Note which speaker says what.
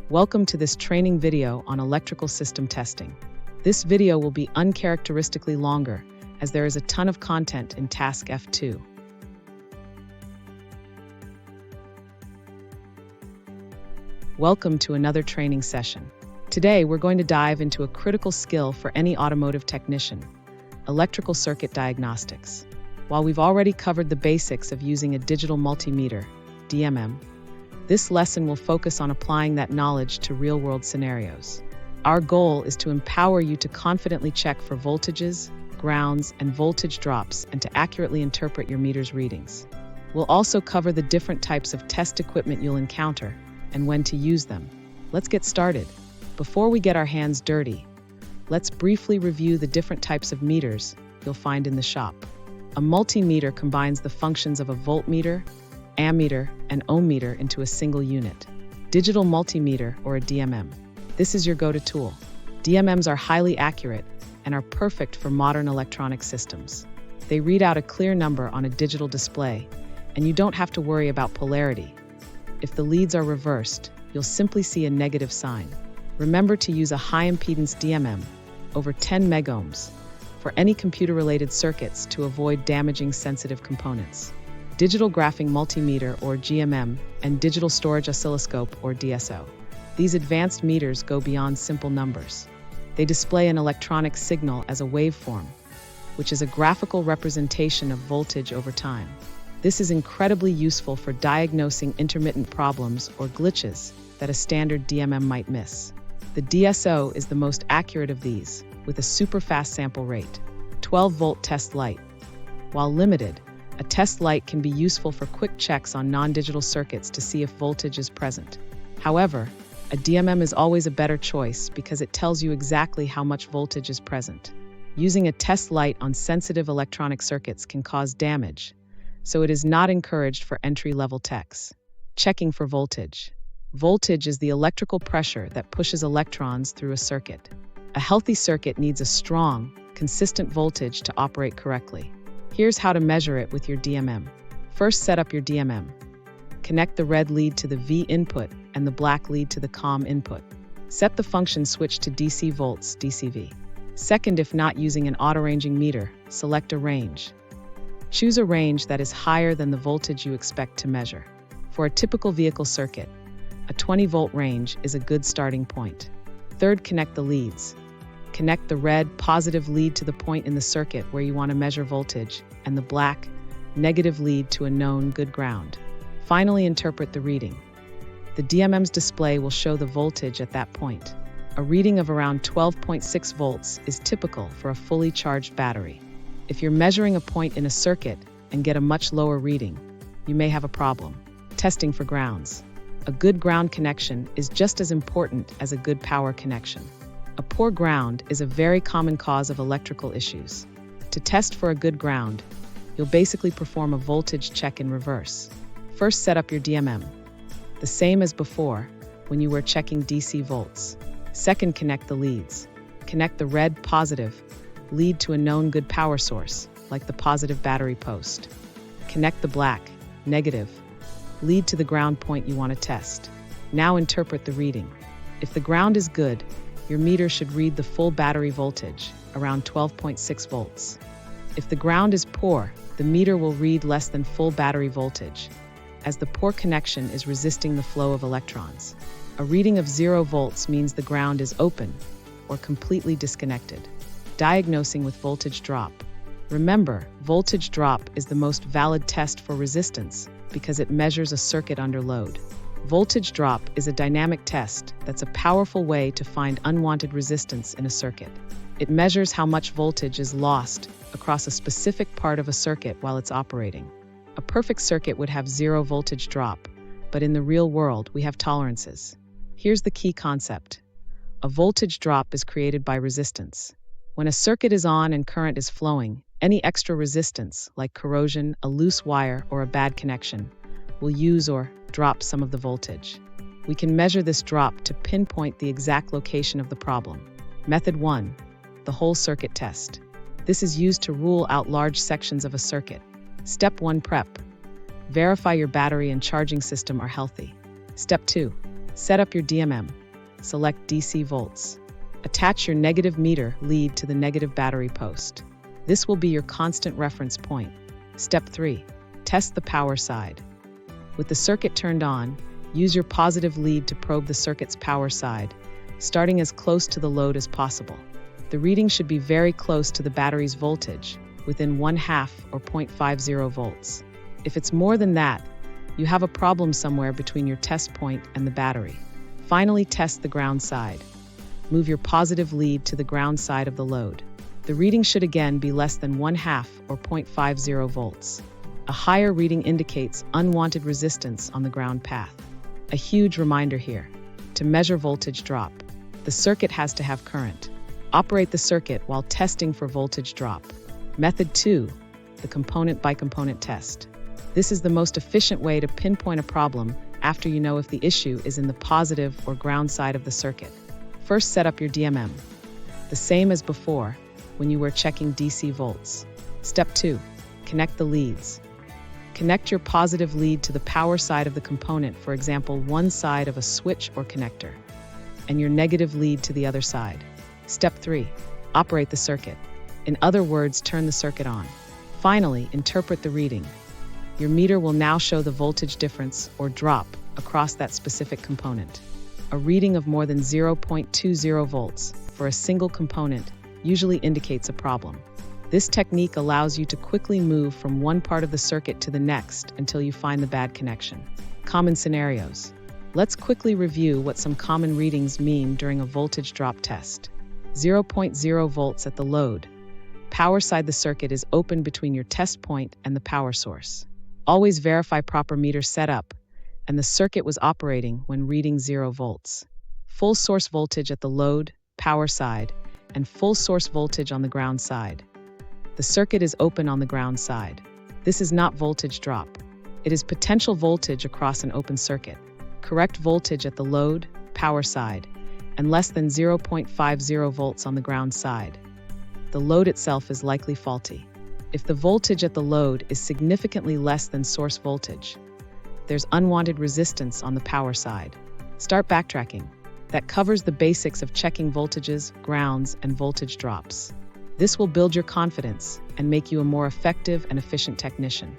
Speaker 1: Welcome to this training video on electrical system testing. This video will be uncharacteristically longer as there is a ton of content in Task F2. Welcome to another training session. Today we're going to dive into a critical skill for any automotive technician, electrical circuit diagnostics. While we've already covered the basics of using a digital multimeter, DMM, this lesson will focus on applying that knowledge to real-world scenarios. Our goal is to empower you to confidently check for voltages, grounds, and voltage drops and to accurately interpret your meter's readings. We'll also cover the different types of test equipment you'll encounter and when to use them. Let's get started. Before we get our hands dirty, let's briefly review the different types of meters you'll find in the shop. A multimeter combines the functions of a voltmeter, ammeter, and ohmmeter into a single unit. Digital multimeter, or a DMM. This is your go-to tool. DMMs are highly accurate and are perfect for modern electronic systems. They read out a clear number on a digital display, and you don't have to worry about polarity. If the leads are reversed, you'll simply see a negative sign. Remember to use a high-impedance DMM, over 10 megohms, for any computer-related circuits to avoid damaging sensitive components. Digital graphing multimeter, or GMM, and digital storage oscilloscope, or DSO. These advanced meters go beyond simple numbers. They display an electronic signal as a waveform, which is a graphical representation of voltage over time. This is incredibly useful for diagnosing intermittent problems or glitches that a standard DMM might miss. The DSO is the most accurate of these, with a super fast sample rate, 12-volt test light. While limited, a test light can be useful for quick checks on non-digital circuits to see if voltage is present. However, a DMM is always a better choice because it tells you exactly how much voltage is present. Using a test light on sensitive electronic circuits can cause damage, so it is not encouraged for entry-level techs. Checking for voltage. Voltage is the electrical pressure that pushes electrons through a circuit. A healthy circuit needs a strong, consistent voltage to operate correctly. Here's how to measure it with your DMM. First, set up your DMM. Connect the red lead to the V input and the black lead to the COM input. Set the function switch to DC volts, DCV. Second, if not using an auto-ranging meter, select a range. Choose a range that is higher than the voltage you expect to measure. For a typical vehicle circuit, a 20-volt range is a good starting point. Third, connect the leads. Connect the red, positive lead to the point in the circuit where you want to measure voltage, and the black, negative lead to a known good ground. Finally, interpret the reading. The DMM's display will show the voltage at that point. A reading of around 12.6 volts is typical for a fully charged battery. If you're measuring a point in a circuit and get a much lower reading, you may have a problem. Testing for grounds. A good ground connection is just as important as a good power connection. A poor ground is a very common cause of electrical issues. To test for a good ground, you'll basically perform a voltage check in reverse. First, set up your DMM. The same as before when you were checking DC volts. Second, connect the leads. Connect the red, positive, lead to a known good power source, like the positive battery post. Connect the black, negative, lead to the ground point you want to test. Now interpret the reading. If the ground is good, your meter should read the full battery voltage, around 12.6 volts. If the ground is poor, the meter will read less than full battery voltage, as the poor connection is resisting the flow of electrons. A reading of 0 volts means the ground is open or completely disconnected. Diagnosing with voltage drop. Remember, voltage drop is the most valid test for resistance because it measures a circuit under load. Voltage drop is a dynamic test that's a powerful way to find unwanted resistance in a circuit. It measures how much voltage is lost across a specific part of a circuit while it's operating. A perfect circuit would have 0 voltage drop, but in the real world, we have tolerances. Here's the key concept. A voltage drop is created by resistance. When a circuit is on and current is flowing, any extra resistance, like corrosion, a loose wire, or a bad connection, will use or drop some of the voltage. We can measure this drop to pinpoint the exact location of the problem. Method 1. The whole circuit test. This is used to rule out large sections of a circuit. Step 1. Prep. Verify your battery and charging system are healthy. Step 2. Set up your DMM. Select DC volts. Attach your negative meter lead to the negative battery post. This will be your constant reference point. Step 3. Test the power side. With the circuit turned on, use your positive lead to probe the circuit's power side, starting as close to the load as possible. The reading should be very close to the battery's voltage, within 1/2 or 0.50 volts. If it's more than that, you have a problem somewhere between your test point and the battery. Finally, test the ground side. Move your positive lead to the ground side of the load. The reading should again be less than 1/2 or 0.50 volts. A higher reading indicates unwanted resistance on the ground path. A huge reminder here: to measure voltage drop, the circuit has to have current. Operate the circuit while testing for voltage drop. Method 2, the component by component test. This is the most efficient way to pinpoint a problem after you know if the issue is in the positive or ground side of the circuit. First, set up your DMM. The same as before when you were checking DC volts. Step 2, connect the leads. Connect your positive lead to the power side of the component, for example, one side of a switch or connector, and your negative lead to the other side. Step 3, operate the circuit. In other words, turn the circuit on. Finally, interpret the reading. Your meter will now show the voltage difference or drop across that specific component. A reading of more than 0.20 volts for a single component usually indicates a problem. This technique allows you to quickly move from one part of the circuit to the next until you find the bad connection. Common scenarios. Let's quickly review what some common readings mean during a voltage drop test. 0.0 volts at the load. Power side the circuit is open between your test point and the power source. Always verify proper meter setup, and the circuit was operating when reading 0 volts. Full source voltage at the load, power side, and full source voltage on the ground side. The circuit is open on the ground side. This is not voltage drop. It is potential voltage across an open circuit. Correct voltage at the load, power side, and less than 0.50 volts on the ground side. The load itself is likely faulty. If the voltage at the load is significantly less than source voltage, there's unwanted resistance on the power side. Start backtracking. That covers the basics of checking voltages, grounds, and voltage drops. This will build your confidence and make you a more effective and efficient technician.